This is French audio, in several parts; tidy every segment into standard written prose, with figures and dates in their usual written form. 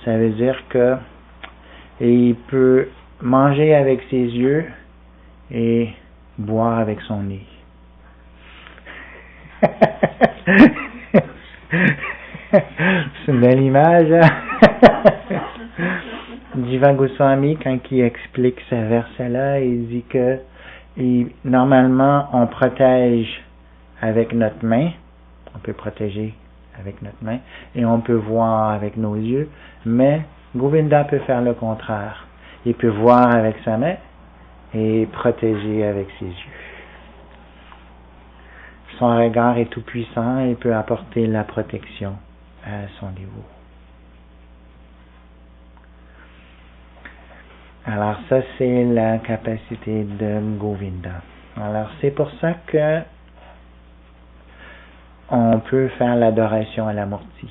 ça veut dire que il peut manger avec ses yeux et boire avec son nez. C'est une belle image, hein? Jiva Goswami, quand il explique ce verset-là, il dit que normalement on protège avec notre main, on peut protéger avec notre main et on peut voir avec nos yeux, mais Govinda peut faire le contraire. Il peut voir avec sa main et protéger avec ses yeux. Son regard est tout puissant et peut apporter la protection à son niveau. Alors ça, c'est la capacité de Govinda. Alors c'est pour ça que on peut faire l'adoration à la Murti.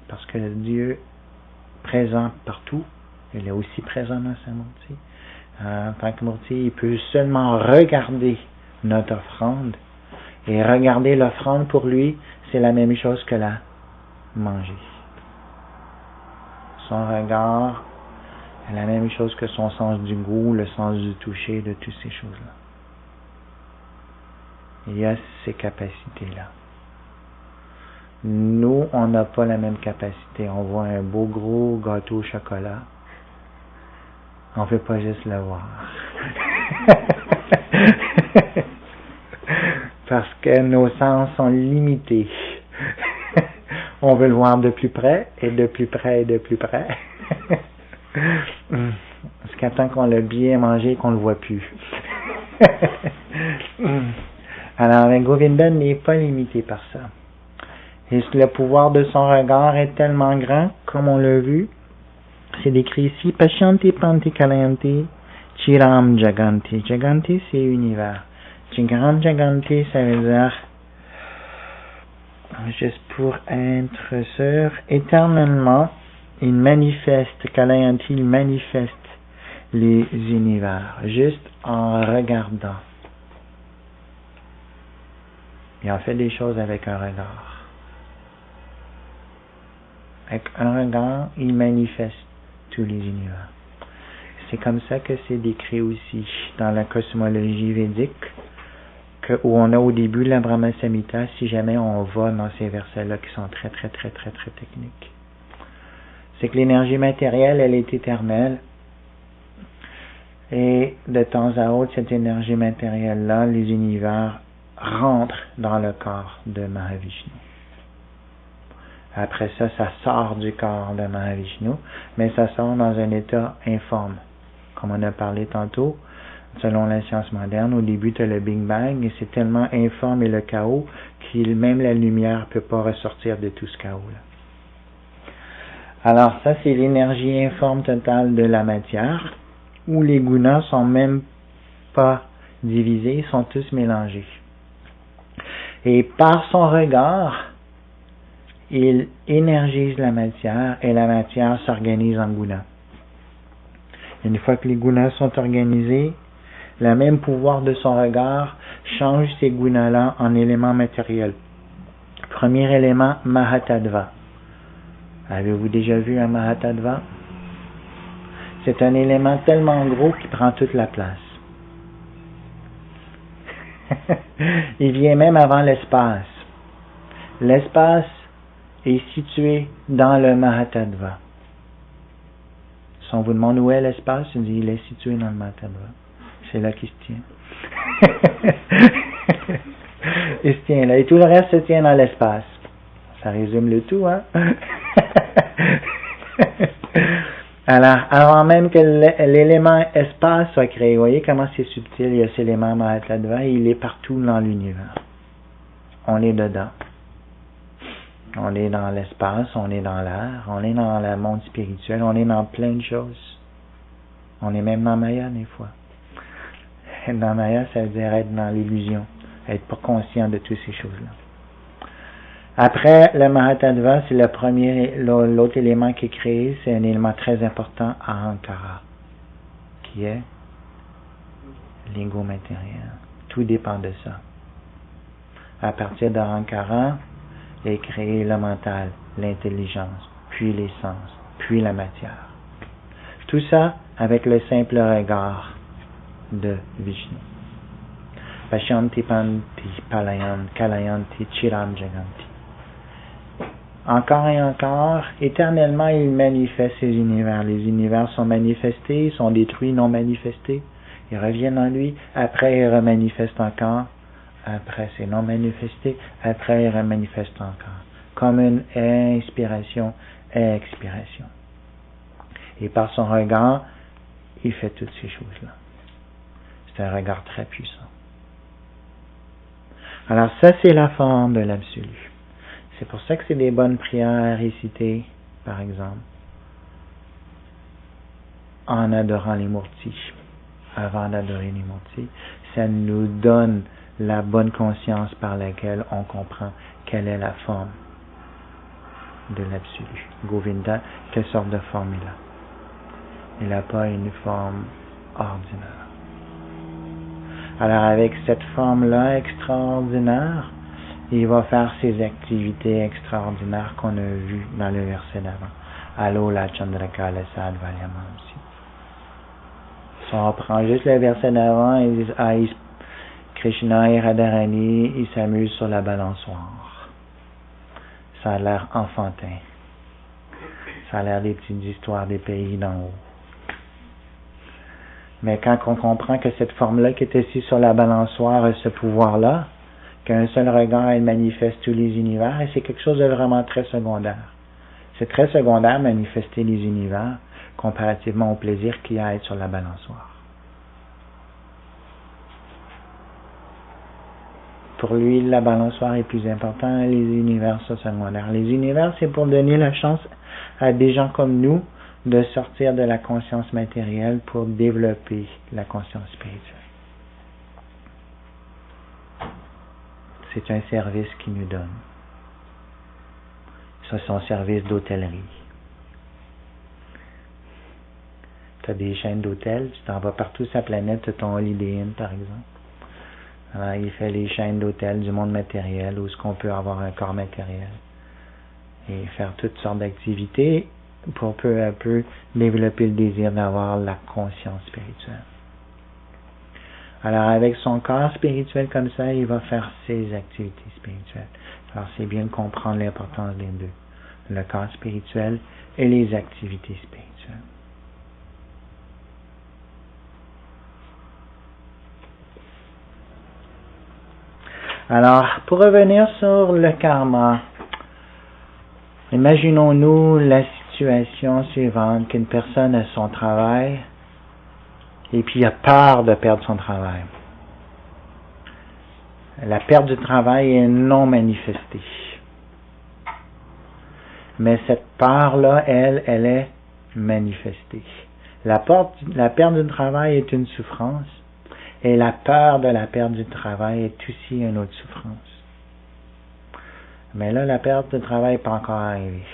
Parce que Dieu présent partout, il est aussi présent dans sa Murti. En tant que Murti, il peut seulement regarder notre offrande. Et regarder l'offrande pour lui, c'est la même chose que la manger. Son regard est la même chose que son sens du goût, le sens du toucher, de toutes ces choses-là. Il y a ces capacités-là. Nous, on n'a pas la même capacité. On voit un beau gros gâteau au chocolat. On ne peut pas juste le voir. Parce que nos sens sont limités. On veut le voir de plus près, et de plus près, et de plus près. Jusqu'à temps qu'on l'a bien mangé, qu'on ne le voit plus. Alors, Govinda n'est pas limité par ça. Et le pouvoir de son regard est tellement grand, comme on l'a vu. C'est décrit ici, Pashyanti Panti Kalayanti Chiram Jaganti. Jaganti, c'est univers. Chiram Jaganti, ça veut dire, juste pour être sûr, éternellement, il manifeste, Kalayanti, il manifeste les univers, juste en regardant. Il en fait des choses avec un regard. Avec un regard, il manifeste tous les univers. C'est comme ça que c'est décrit aussi dans la cosmologie védique, où on a au début la Brahma Samhita, si jamais on va dans ces versets-là qui sont très très très très très techniques. C'est que l'énergie matérielle, elle est éternelle, et de temps à autre, cette énergie matérielle-là, les univers rentrent dans le corps de Mahavishnu. Après ça, ça sort du corps de Mahavishnu, mais ça sort dans un état informe. Comme on a parlé tantôt, selon la science moderne, au début tu as le Big Bang, et c'est tellement informe et le chaos, que même la lumière ne peut pas ressortir de tout ce chaos-là. Alors ça, c'est l'énergie informe totale de la matière, où les gunas sont même pas divisés, ils sont tous mélangés. Et par son regard, il énergise la matière et la matière s'organise en gunas. Une fois que les gunas sont organisés, le même pouvoir de son regard change ces gunas-là en éléments matériels. Premier élément, Mahatattva. Avez-vous déjà vu un Mahatattva? C'est un élément tellement gros qu'il prend toute la place. Il vient même avant l'espace. L'espace est situé dans le Mahatattva. Si on vous demande où est l'espace, on dit il est situé dans le Mahatattva. C'est là qu'il se tient. Il se tient là. Et tout le reste se tient dans l'espace. Ça résume le tout, hein? Alors, avant même que l'élément espace soit créé, vous voyez comment c'est subtil, il y a cet élément Mahatattva, il est partout dans l'univers. On est dedans. On est dans l'espace, on est dans l'air, on est dans le monde spirituel, on est dans plein de choses. On est même dans Maya des fois. Être dans Maya, ça veut dire être dans l'illusion, être pas conscient de toutes ces choses-là. Après, le Mahatattva, c'est le premier, l'autre élément qui est créé, c'est un élément très important, Ahankara, qui est l'ego matériel. Tout dépend de ça. À partir d'Ahankara, est créé le mental, l'intelligence, puis les sens, puis la matière. Tout ça avec le simple regard de Vishnu. Pashyanti panti kalayanti chiram jaganti. Encore et encore, éternellement, il manifeste ces univers. Les univers sont manifestés, sont détruits, non manifestés. Ils reviennent en lui, après ils remanifestent encore, après c'est non manifesté, après ils remanifestent encore. Comme une inspiration, expiration. Et par son regard, il fait toutes ces choses-là. C'est un regard très puissant. Alors ça, c'est la forme de l'absolu. C'est pour ça que c'est des bonnes prières à réciter, par exemple, en adorant les murtis, avant d'adorer les murtis. Ça nous donne la bonne conscience par laquelle on comprend quelle est la forme de l'absolu. Govinda, quelle sorte de forme il a? Il n'a pas une forme ordinaire. Alors avec cette forme-là extraordinaire, il va faire ces activités extraordinaires qu'on a vues dans le verset d'avant. Alola Chandrakala Sadvalyama aussi. Si on prend juste le verset d'avant, ils disent Krishna et Radharani, ils s'amusent sur la balançoire. Ça a l'air enfantin. Ça a l'air des petites histoires des pays d'en haut. Mais quand on comprend que cette forme-là qui est assise sur la balançoire a ce pouvoir-là, qu'un seul regard elle manifeste tous les univers, et c'est quelque chose de vraiment très secondaire. C'est très secondaire manifester les univers comparativement au plaisir qu'il y a à être sur la balançoire. Pour lui, la balançoire est plus importante, les univers sont secondaires. Les univers, c'est pour donner la chance à des gens comme nous de sortir de la conscience matérielle pour développer la conscience spirituelle. C'est un service qu'il nous donne. C'est son service d'hôtellerie. Tu as des chaînes d'hôtels, tu t'en vas partout sur la planète, tu as ton Holiday Inn par exemple. Alors, il fait les chaînes d'hôtels du monde matériel, où est-ce qu'on peut avoir un corps matériel. Et faire toutes sortes d'activités pour peu à peu développer le désir d'avoir la conscience spirituelle. Alors avec son corps spirituel comme ça, il va faire ses activités spirituelles. Alors c'est bien de comprendre l'importance des deux, le corps spirituel et les activités spirituelles. Alors, pour revenir sur le karma, imaginons-nous la situation suivante, qu'une personne a son travail et puis il a peur de perdre son travail. La perte du travail est non manifestée. Mais cette peur-là, elle est manifestée. La perte du travail est une souffrance et la peur de la perte du travail est aussi une autre souffrance. Mais là, la perte du travail n'est pas encore arrivée.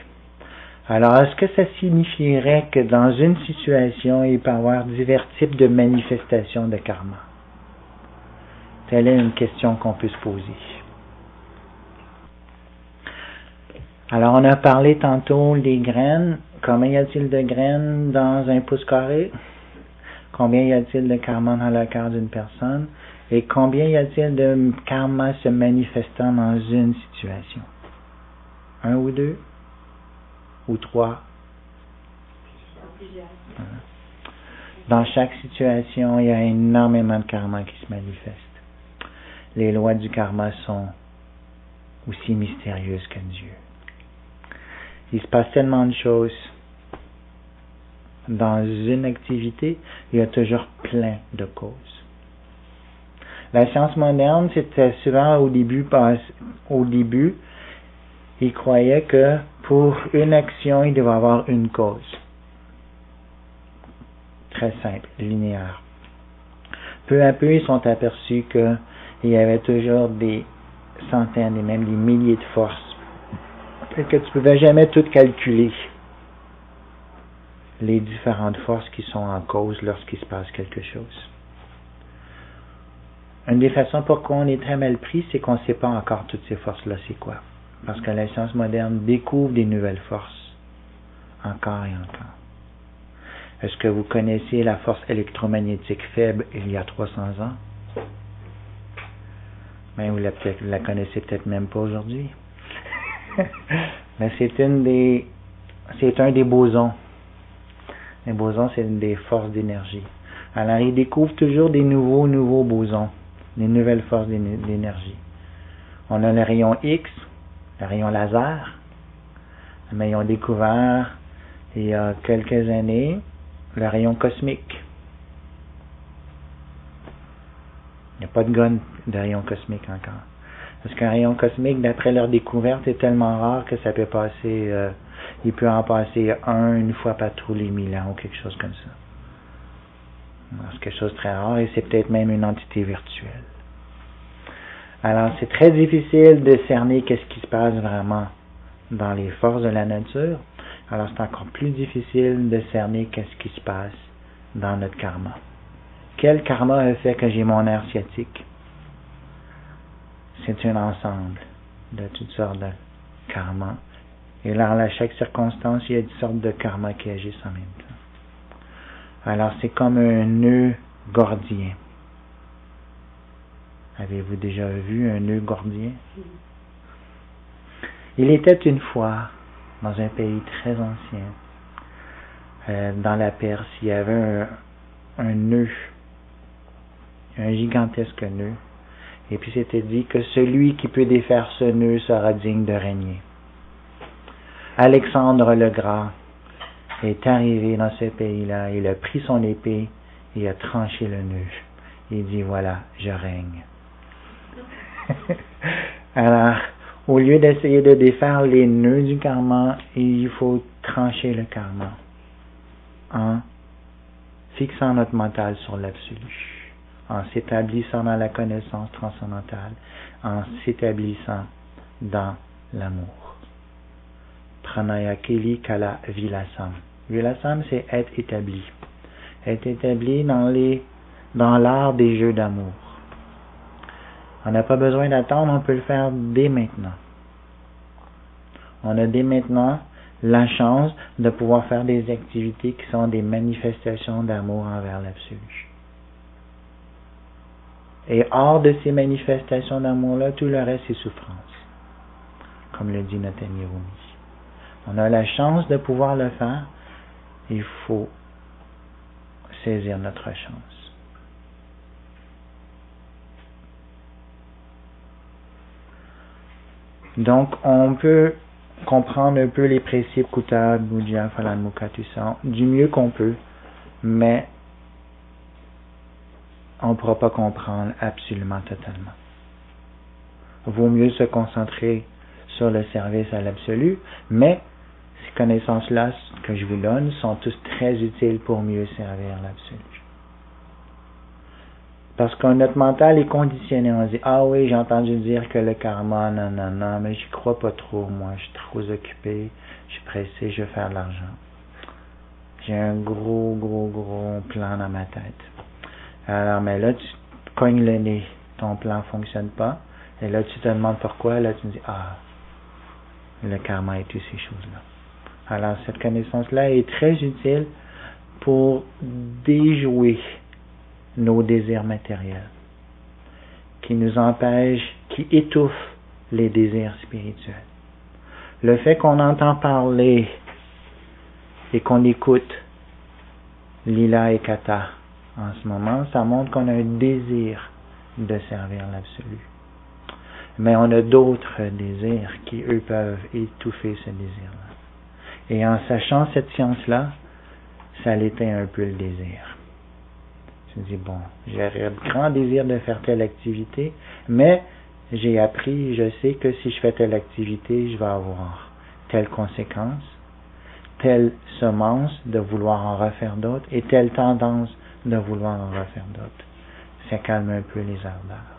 Alors, est-ce que ça signifierait que dans une situation, il peut y avoir divers types de manifestations de karma? Telle est une question qu'on peut se poser. Alors, on a parlé tantôt des graines. Combien y a-t-il de graines dans un pouce carré? Combien y a-t-il de karma dans le cœur d'une personne? Et combien y a-t-il de karma se manifestant dans une situation? 1 ou 2? Ou 3? Dans chaque situation, il y a énormément de karma qui se manifeste. Les lois du karma sont aussi mystérieuses que Dieu. Il se passe tellement de choses. Dans une activité, il y a toujours plein de causes. La science moderne, c'était souvent au début, ils croyaient que pour une action, il devait avoir une cause. Très simple, linéaire. Peu à peu, ils sont aperçus qu'il y avait toujours des centaines et même des milliers de forces. Et que tu ne pouvais jamais tout calculer. Les différentes forces qui sont en cause lorsqu'il se passe quelque chose. Une des façons pourquoi on est très mal pris, c'est qu'on ne sait pas encore toutes ces forces-là, c'est quoi. Parce que la science moderne découvre des nouvelles forces, encore et encore. Est-ce que vous connaissiez la force électromagnétique faible il y a 300 ans? Mais vous la connaissez peut-être même pas aujourd'hui. Mais c'est un des bosons. Les bosons, c'est des forces d'énergie. Alors, ils découvrent toujours des nouveaux bosons, des nouvelles forces d'énergie. On a le rayon X, le rayon laser, mais ils ont découvert, il y a quelques années, le rayon cosmique. Il n'y a pas de gun de rayon cosmique encore. Parce qu'un rayon cosmique, d'après leur découverte, est tellement rare que ça peut passer, il peut en passer une fois par tous les 1000 ans ou quelque chose comme ça. C'est quelque chose de très rare et c'est peut-être même une entité virtuelle. Alors, c'est très difficile de cerner qu'est-ce qui se passe vraiment dans les forces de la nature. Alors, c'est encore plus difficile de cerner qu'est-ce qui se passe dans notre karma. Quel karma a fait que j'ai mon nerf sciatique? C'est un ensemble de toutes sortes de karma. Et là, à chaque circonstance, il y a une sorte de karma qui agissent en même temps. Alors, c'est comme un nœud gordien. Avez-vous déjà vu un nœud gordien? Il était une fois, dans un pays très ancien, dans la Perse, il y avait un nœud, un gigantesque nœud, et puis c'était dit que celui qui peut défaire ce nœud sera digne de régner. Alexandre le Grand est arrivé dans ce pays-là, il a pris son épée et a tranché le nœud. Il dit, voilà, je règne. Alors, au lieu d'essayer de défaire les nœuds du karma, il faut trancher le karma en fixant notre mental sur l'absolu, en s'établissant dans la connaissance transcendantale, en s'établissant dans l'amour. Pranaya Keli Kala Vilasam. Vilasam, c'est être établi. Être établi dans l'art des jeux d'amour. On n'a pas besoin d'attendre, on peut le faire dès maintenant. On a dès maintenant la chance de pouvoir faire des activités qui sont des manifestations d'amour envers l'absolu. Et hors de ces manifestations d'amour-là, tout le reste est souffrance, comme le dit notre ami Rumi. On a la chance de pouvoir le faire, il faut saisir notre chance. Donc, on peut comprendre un peu les principes Kuta, Bujya, Falan, Mukha, tout ça, du mieux qu'on peut, mais on ne pourra pas comprendre absolument totalement. Vaut mieux se concentrer sur le service à l'absolu, mais ces connaissances-là que je vous donne sont tous très utiles pour mieux servir l'absolu. Parce que notre mental est conditionné. On dit, ah oui, j'ai entendu dire que le karma, non, mais j'y crois pas trop, moi, je suis trop occupé, je suis pressé, je veux faire de l'argent. J'ai un gros plan dans ma tête. Alors, mais là, tu cognes le nez, ton plan fonctionne pas, et là, tu te demandes pourquoi, là, tu me dis, ah, le karma et toutes ces choses-là. Alors, cette connaissance-là est très utile pour déjouer nos désirs matériels, qui nous empêchent, qui étouffent les désirs spirituels. Le fait qu'on entend parler et qu'on écoute Lila et Kata en ce moment, ça montre qu'on a un désir de servir l'absolu. Mais on a d'autres désirs qui, eux, peuvent étouffer ce désir-là. Et en sachant cette science-là, ça l'éteint un peu le désir. Je me dis, bon, j'ai un grand désir de faire telle activité, mais j'ai appris, je sais que si je fais telle activité, je vais avoir telle conséquence, telle semence de vouloir en refaire d'autres, et telle tendance de vouloir en refaire d'autres. Ça calme un peu les ardeurs.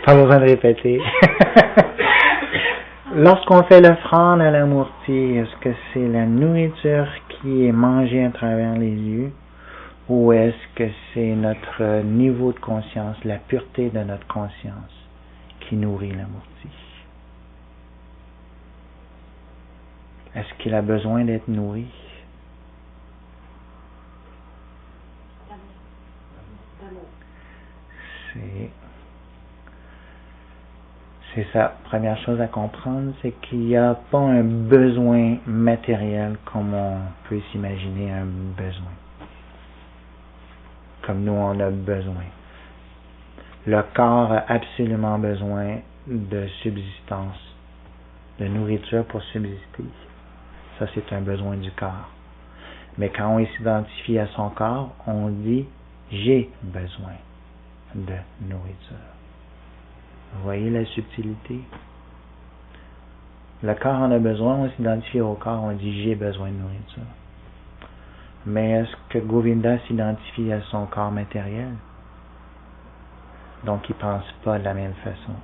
Pas besoin de répéter. lorsqu'on fait l'offrande à la Murti, est-ce que c'est la nourriture qui est mangée à travers les yeux ou est-ce que c'est notre niveau de conscience, la pureté de notre conscience qui nourrit la Murti? Est-ce qu'il a besoin d'être nourri? C'est ça. Première chose à comprendre, c'est qu'il n'y a pas un besoin matériel comme on peut s'imaginer un besoin. Comme nous, on a besoin. Le corps a absolument besoin de subsistance, de nourriture pour subsister. Ça, c'est un besoin du corps. Mais quand on s'identifie à son corps, on dit « j'ai besoin de nourriture ». Vous voyez la subtilité? Le corps en a besoin, on s'identifie au corps, on dit « j'ai besoin de nourriture ». Mais est-ce que Govinda s'identifie à son corps matériel? Donc il ne pense pas de la même façon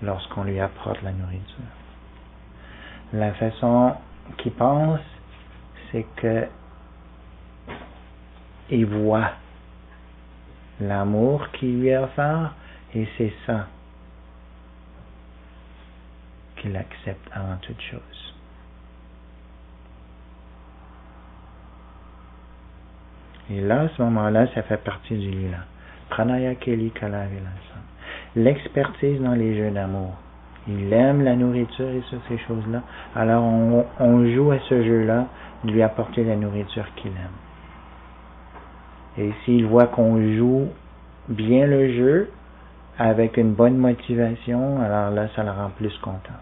lorsqu'on lui apporte la nourriture. La façon qu'il pense, c'est que il voit l'amour qui lui est offert et c'est ça qu'il accepte avant toute chose. Et là, à ce moment-là, ça fait partie du lila. Pranaya Keli Kala Vilasam. L'expertise dans les jeux d'amour. Il aime la nourriture et ces choses-là. Alors on joue à ce jeu-là, de lui apporter la nourriture qu'il aime. Et s'il voit qu'on joue bien le jeu, avec une bonne motivation, alors là, ça le rend plus content.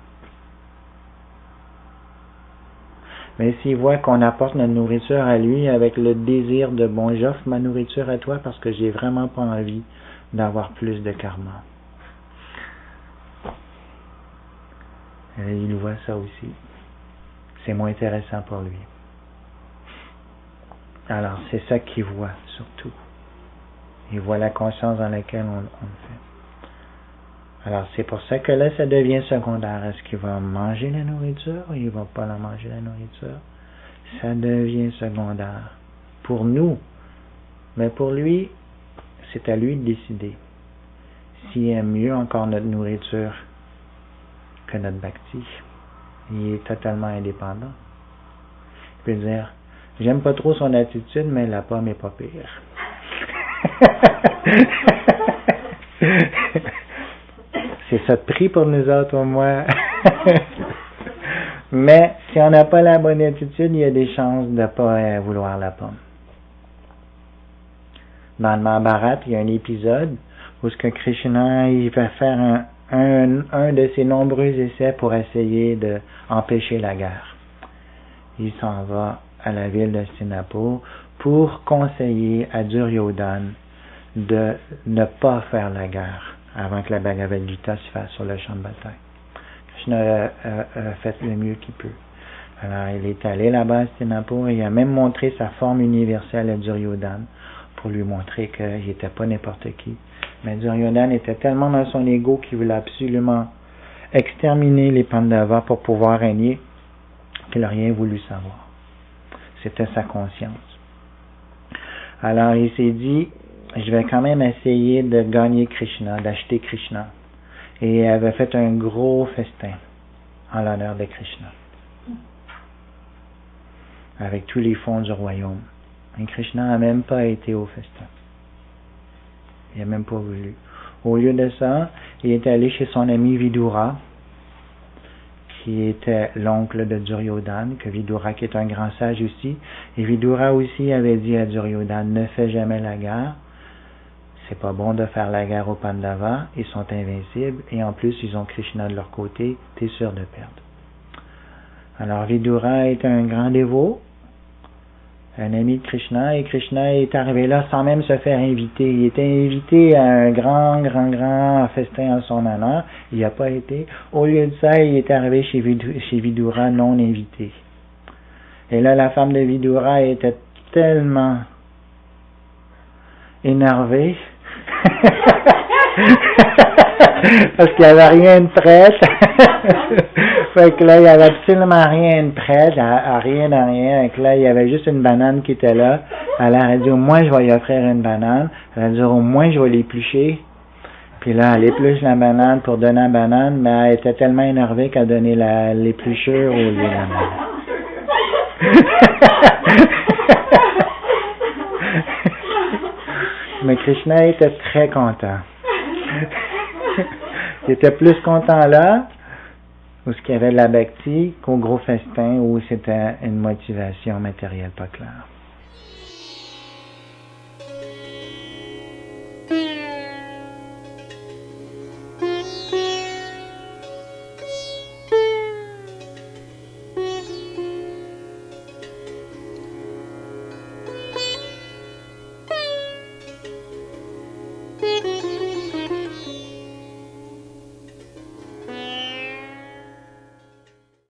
Mais s'il voit qu'on apporte notre nourriture à lui avec le désir de « bon, j'offre ma nourriture à toi parce que j'ai vraiment pas envie d'avoir plus de karma ». Et il voit ça aussi. C'est moins intéressant pour lui. Alors, c'est ça qu'il voit surtout. Il voit la conscience dans laquelle on le fait. Alors, c'est pour ça que là, ça devient secondaire. Est-ce qu'il va manger la nourriture ou il ne va pas la manger la nourriture? Ça devient secondaire. Pour nous. Mais pour lui, c'est à lui de décider. S'il aime mieux encore notre nourriture que notre bhakti, il est totalement indépendant. Il peut dire, j'aime pas trop son attitude, mais la pomme est pas pire. C'est ça de prix pour nous autres au moins. Mais si on n'a pas la bonne attitude, il y a des chances de ne pas vouloir la pomme. Dans le Mahabharata, il y a un épisode où ce que Krishna il va faire un de ses nombreux essais pour essayer d'empêcher la guerre. Il s'en va à la ville de Hastinapur pour conseiller à Duryodhana de ne pas faire la guerre avant que la Bhagavad Gita se fasse sur le champ de bataille. Krishna a fait le mieux qu'il peut. Alors il est allé là-bas à Hastinapur et il a même montré sa forme universelle à Duryodhana pour lui montrer qu'il n'était pas n'importe qui. Mais Duryodhana était tellement dans son ego qu'il voulait absolument exterminer les Pandavas pour pouvoir régner qu'il n'a rien voulu savoir. C'était sa conscience. Alors il s'est dit, je vais quand même essayer de gagner Krishna, d'acheter Krishna. Et il avait fait un gros festin en l'honneur de Krishna. Avec tous les fonds du royaume. Et Krishna n'a même pas été au festin. Il n'a même pas voulu. Au lieu de ça, il est allé chez son ami Vidura, qui était l'oncle de Duryodhana, que Vidura qui est un grand sage aussi. Et Vidura aussi avait dit à Duryodhana, ne fais jamais la guerre. C'est pas bon de faire la guerre aux Pandavas, ils sont invincibles, et en plus ils ont Krishna de leur côté, t'es sûr de perdre. Alors Vidura est un grand dévot, un ami de Krishna, et Krishna est arrivé là sans même se faire inviter. Il était invité à un grand festin en son honneur, il n'y a pas été. Au lieu de ça, il est arrivé chez Vidura non invité. Et là, la femme de Vidura était tellement énervée Parce qu'il n'y avait rien de prêt. Fait que là, il n'y avait absolument rien de prêt, rien. Fait que là, il y avait juste une banane qui était là. Alors, elle a dit, au moins, je vais lui offrir une banane. Elle a dit, au moins, je vais l'éplucher. Puis là, elle épluche la banane pour donner la banane, mais elle était tellement énervée qu'elle a donné l'épluchure au lieu de la banane. Mais Krishna était très content. Il était plus content là, où il y avait de la bhakti, qu'au gros festin, où c'était une motivation matérielle pas claire.